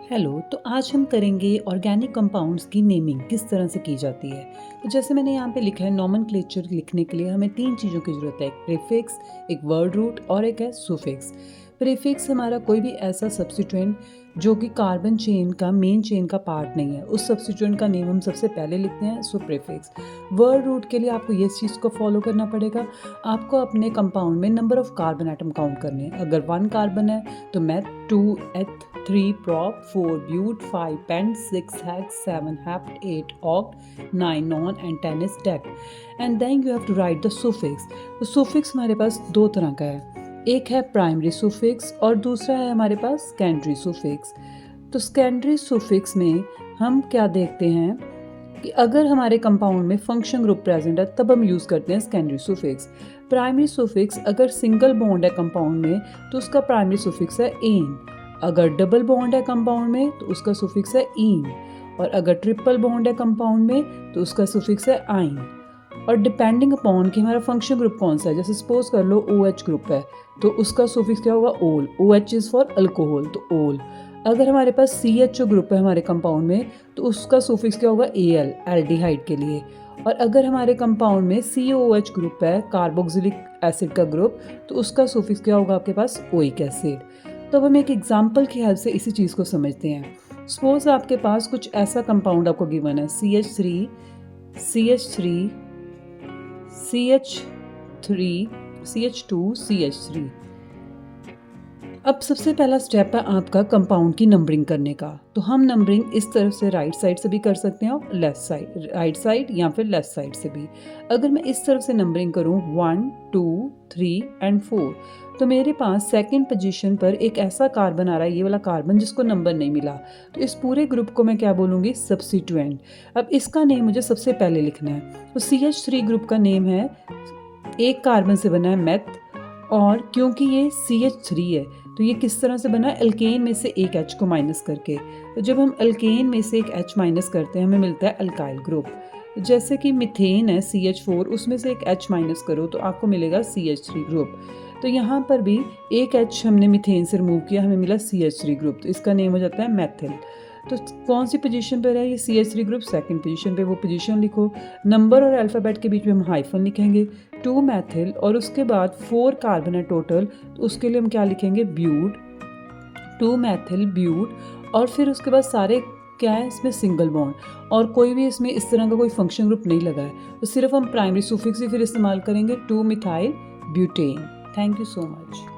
Hello, तो आज हम करेंगे ऑर्गेनिक कंपाउंड्स की नेमिंग किस तरह से की जाती है। तो जैसे मैंने यहाँ पे लिखा है, नॉमेनक्लेचर लिखने के लिए हमें 3 चीज़ों की ज़रूरत है, एक प्रीफिक्स, एक वर्ड रूट और एक है सुफिक्स। प्रीफिक्स हमारा कोई भी ऐसा सब्स्टिट्यूएंट जो कि कार्बन चेन का मेन चेन का पार्ट नहीं है, उस सब्स्टिट्यूएंट का नेम हम सबसे पहले लिखते हैं, सो प्रीफिक्स। वर्ड रूट के लिए आपको ये चीज़ को फॉलो करना पड़ेगा, आपको अपने कंपाउंड में number of carbon atom count करने हैं। अगर 1 कार्बन है तो मेथ, 2 एथ, 3 prop, 4 but, 5 pent, 6 hex, 7 hept, 8 oct, 9 non and 10 is deck. And then you have to write the suffix. तो suffix हमारे पास दो तरह का है, एक है प्राइमरी सुफिक्स और दूसरा है हमारे पास सेकेंडरी सुफिक्स। तो सेकेंडरी सुफिक्स में हम क्या देखते हैं कि अगर हमारे कंपाउंड में फंक्शन ग्रुप प्रेजेंट है तब हम यूज़ करते हैं सेकेंडरी सुफिक्स। प्राइमरी सुफिक्स अगर सिंगल बॉन्ड है कंपाउंड में तो उसका प्राइमरी सुफिक्स है एन, अगर डबल बॉन्ड है कंपाउंड में तो उसका सुफिक्स है ईन, और अगर ट्रिपल बॉन्ड है कंपाउंड में तो उसका सुफिक्स है आइन। और डिपेंडिंग अपॉन कि हमारा फंक्शन ग्रुप कौन सा है, जैसे सपोज कर लो OH ग्रुप है तो उसका सुफिक्स क्या होगा, ओल, OH इज़ फॉर अल्कोहल तो ओल। अगर हमारे पास CHO ग्रुप है हमारे कंपाउंड में तो उसका सुफिक्स क्या होगा, Al, एल्डिहाइड के लिए। और अगर हमारे कंपाउंड में COOH ग्रुप है, कार्बोक्सिलिक एसिड का ग्रुप, तो उसका सुफिक्स क्या होगा आपके पास, ओइक एसिड। तो अब हम एक एग्जाम्पल की हेल्प से इसी चीज़ को समझते हैं। सपोज आपके पास कुछ ऐसा कंपाउंड आपको गिवन है, CH3, CH3, CH3, CH2, CH3। अब सबसे पहला स्टेप है आपका कंपाउंड की नंबरिंग करने का। तो हम नंबरिंग इस तरफ से राइट साइड से भी कर सकते हैं और लेफ्ट साइड, राइट साइड या फिर लेफ्ट साइड से भी। अगर मैं इस तरफ से नंबरिंग करूं 1, 2, 3 एंड 4, तो मेरे पास सेकंड पोजीशन पर एक ऐसा कार्बन आ रहा है, ये वाला कार्बन जिसको नंबर नहीं मिला। तो इस पूरे ग्रुप को मैं क्या बोलूँगी, सब्स्टिट्यूएंट। अब इसका नेम मुझे सबसे पहले लिखना है। तो CH3 ग्रुप का नेम है, एक कार्बन से बना है मेथ, और क्योंकि ये CH3 है तो ये किस तरह से बना है, एल्केन में से एक H को माइनस करके। तो जब हम एल्केन में से एक H माइनस करते हैं हमें मिलता है अल्काइल ग्रुप। जैसे कि मिथेन है CH4, उसमें से एक H माइनस करो तो आपको मिलेगा CH3 ग्रुप। तो यहाँ पर भी एक H हमने मिथेन से रिमूव किया, हमें मिला CH3 ग्रुप, तो इसका नेम हो जाता है मैथिल। तो कौन सी पोजीशन पर है ये CH3 ग्रुप, सेकंड पोजीशन पे, वो पोजीशन लिखो। नंबर और अल्फ़ाबेट के बीच में हम हाइफन लिखेंगे, 2 मैथिल और उसके बाद 4 कार्बन है टोटल, तो उसके लिए हम क्या लिखेंगे, ब्यूट, 2 मैथिल ब्यूट, और फिर उसके बाद सारे क्या है इसमें सिंगल बॉन्ड, और कोई भी इसमें इस तरह का कोई फंक्शन ग्रुप नहीं लगा है। तो सिर्फ हम प्राइमरी सुफिक्स ही फिर इस्तेमाल करेंगे, 2 methyl butane. Thank you so much.